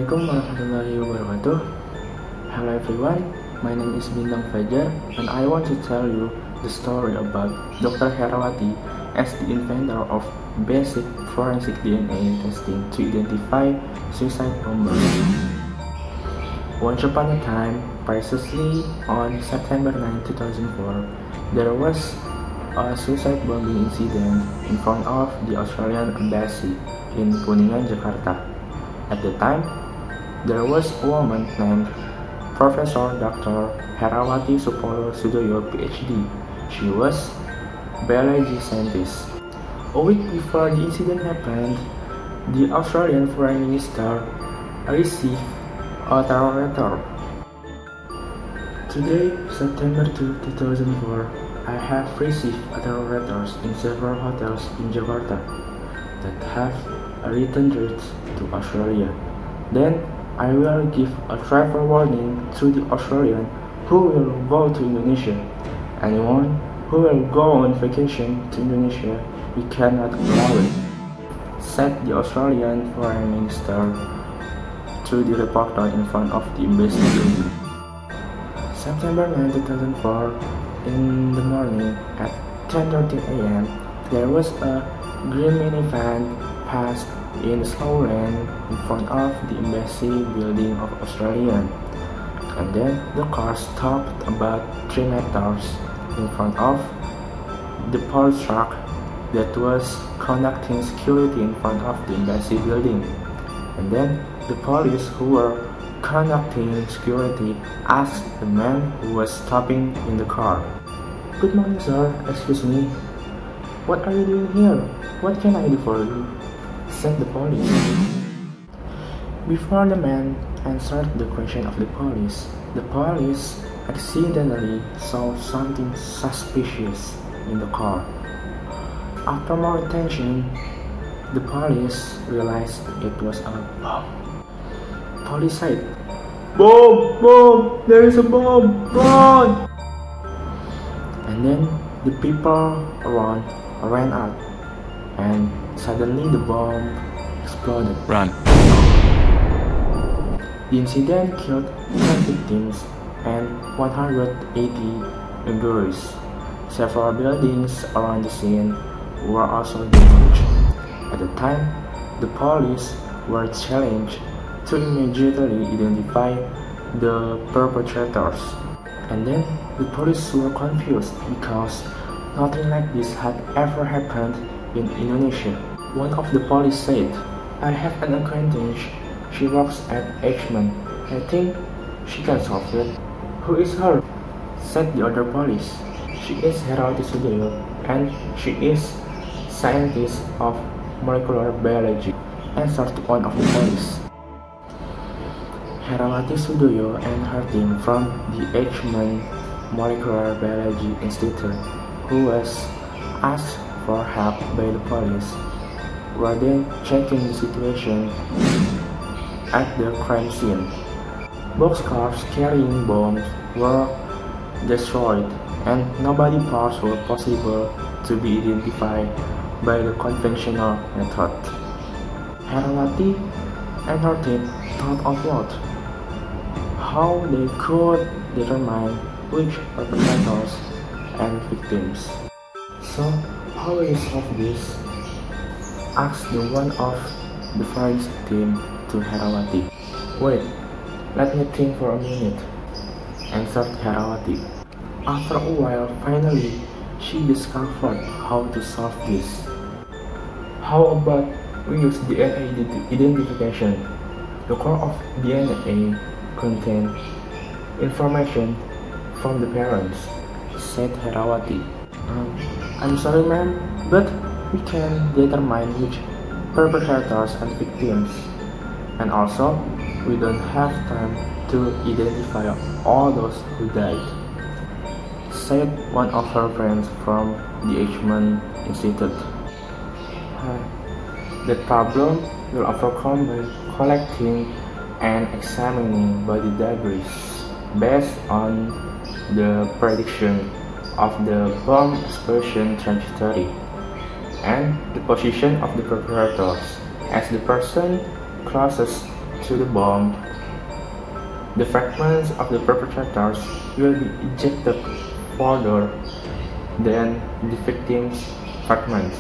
Assalamualaikum warahmatullahi wabarakatuh. Hello everyone, my name is Bintang Fajar and I want to tell you the story about Dr. Herawati as the inventor of basic forensic DNA testing to identify suicide bombers. Once upon a time, precisely on September 9, 2004, there was a suicide bombing incident in front of the Australian Embassy in Kuningan, Jakarta. At the time, there was a woman named Professor Dr. Herawati Sudoyo, PhD. She was a biology scientist. A week before the incident happened, the Australian Foreign Minister received a terror letter. Today, September 2, 2004, I have received terror letters in several hotels in Jakarta that have written threats to Australia. Then I will give a travel warning to the Australian who will go to Indonesia. Anyone who will go on vacation to Indonesia, we cannot allow it, said the Australian Foreign Minister to the reporter in front of the embassy building. September 9, 2004, in the morning at 10:30 a.m., there was a green minivan passed in slow lane in front of the embassy building of Australia, and then the car stopped about 3 meters in front of the police truck that was conducting security in front of the embassy building. And then the police who were conducting security asked the man who was stopping in the car, "Good morning, sir. Excuse me. What are you doing here? What can I do for you?" said the police. Before the man answered the question of the police accidentally saw something suspicious in the car. After more attention, the police realized it was a bomb. Police said, "Bomb! Bomb! There is a bomb! Run!" And then the people around ran out, and suddenly the bomb exploded. Run. The incident killed 10 victims and 180 injuries. Several buildings around the scene were also damaged. At the time, the police were challenged to immediately identify the perpetrators. And then the police were confused because nothing like this had ever happened in Indonesia. One of the police said, "I have an acquaintance. She works at H-Man. I think she can solve it." "Who is her?" said the other police. "She is Herawati Sudoyo, and she is scientist of molecular biology," answered one of the police. Herawati Sudoyo and her team from the H-Man Molecular Biology Institute, who was asked for help by the police, were then checking the situation at the crime scene. Boxcars carrying bombs were destroyed, and nobody's parts were possible to be identified by the conventional method. Herawati and her team thought of what? How they could determine which perpetrators and victims. "So, how will you solve this?" asked the one of the forensic team to Herawati. "Wait, let me think for a minute," answered Herawati. After a while, finally, she discovered how to solve this. "How about we use DNA identification? The core of DNA contains information from the parents," said Herawati. I'm sorry, ma'am, but we can determine which perpetrators and victims, and also we don't have time to identify all those who died," said one of her friends from the H-Man Institute. "That problem will overcome by collecting and examining body debris based on the prediction of the bomb explosion trajectory and the position of the perpetrators as the person closest to the bomb, the fragments of the perpetrators will be ejected further than the victim's fragments,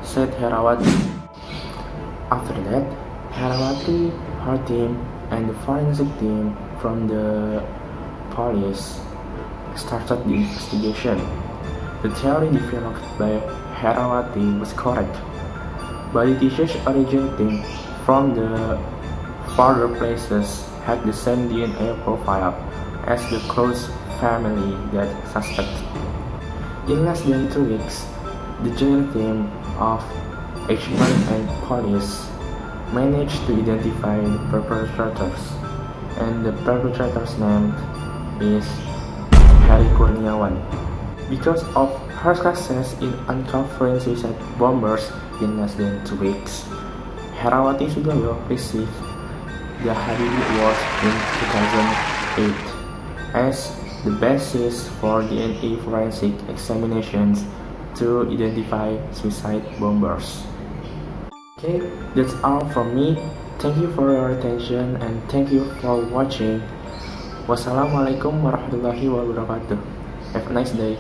said Herawati. After that, Herawati, her team, and the forensic team from the police started the investigation. The theory developed by Herawati was correct. Body tissues originating from the further places had the same DNA profile as the close family that suspected. In less than 2 weeks, the joint team of H1 and police managed to identify the perpetrators, and the perpetrator's name is Hari Kurniawan. Because of her success in uncovering suicide bombers in less than 2 weeks, Herawati Sudoyo received the Habibie Award in 2008 as the basis for DNA forensic examinations to identify suicide bombers. Okay, that's all from me. Thank you for your attention and thank you for watching. Wassalamualaikum warahmatullahi wabarakatuh. Have a nice day.